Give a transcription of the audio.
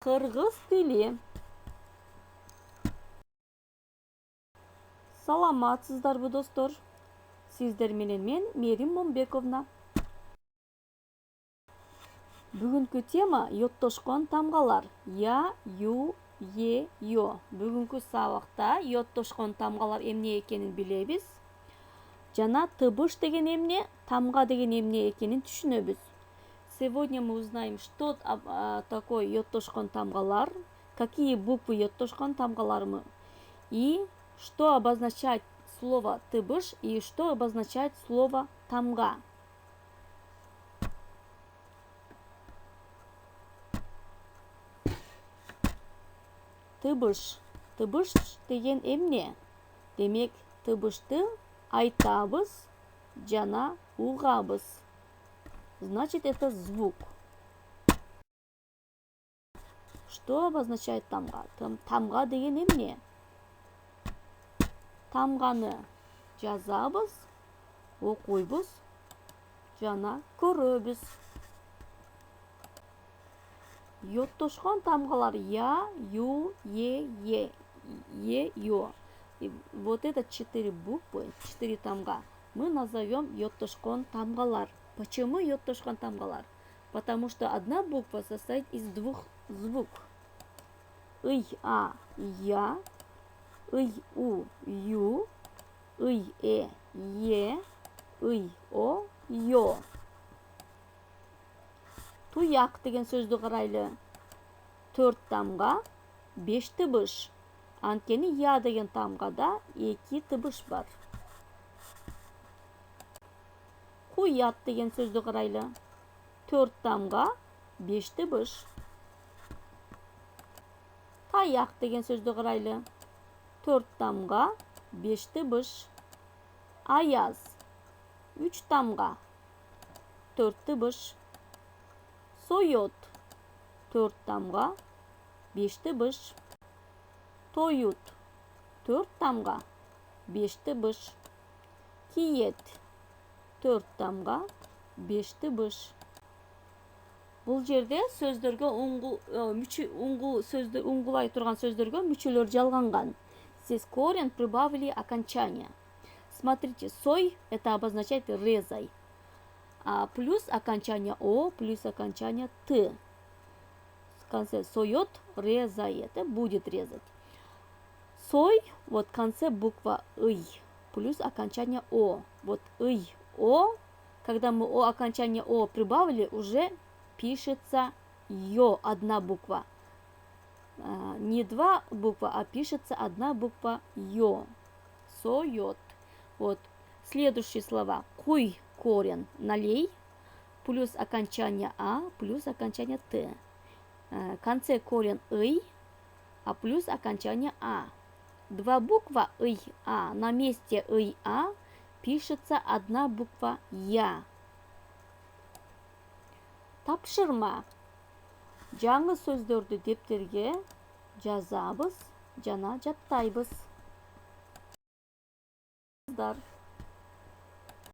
Кыргыз тили. Саламатсыздарбы достор? Сиздер менен мен Мерим Момбековна. Бүгүнкү тема йоттошкон тамгалар. Я, ю, е, йо. Бүгүнкү сабакта йоттошкон тамгалар эмне экенин билебиз. Жана тыбыш деген эмне, тамга деген эмне экенин түшүнөбүз. Сегодня мы узнаем, что такое йоттошкон тамгалар, какие буквы йоттошкон тамгалармы и что обозначает слово тыбыш и что обозначает слово тамга. Тыбыш. Тыбыш деген эмне? Демек, тыбышты айтабыз, жана угабыз. Значит, это звук. Что обозначает тамга? Тамга деген эмне? Тамганы жазабыз, окуйбуз, жана көрөбүз. Йоттошкон тамгалар я, ю, е, йо. И вот это 4 буквы, 4 тамга мы назовем йоттошкон тамгалар. Почему йоттошкон тамгалар? Потому что одна буква состоит из 2 звуков. Ый, а, я, ый, у, ю, ый, е, ый, о, йо. Туяк деген сөздү карайлы. 4 тамга, 5 тыбыш. Анткени я деген тамгада 2 тыбыш бар. Куят деген сөздү карайлы. 4 тамга, 5 тыбыш. Таяк деген сөздү карайлы. 4 тамга, 5 тыбыш. Аяз 3 тамга, 4 тыбыш. Соёт 4 тамга, 5 тыбыш. Тоют 4 тамга, 5 тыбыш. Киет 4 тамга, 5 тыбыш. Бул жерде сөздөргө уңгулай турган сөздөргө мүчөлөр жалганган. Здесь корень прибавили окончание. Смотрите, сой это обозначает резай. А плюс окончание о, плюс окончание т. В конце соет, резает, будет резать. Сой, вот в конце буква ый, плюс окончание о. Вот ый, о, когда мы о окончание о прибавили, уже пишется йо, одна буква. Не 2 буквы, а пишется одна буква йо. Соет. Вот следующие слова. Куй, корень, налей, плюс окончание а, плюс окончание т. В конце корень ый, а плюс окончание а. 2 буква ый, а. На месте ый, а пишется одна буква я. Тапшырма. Жаңы сөздөрдү дептерге жазабыз, жана жаттайбыз.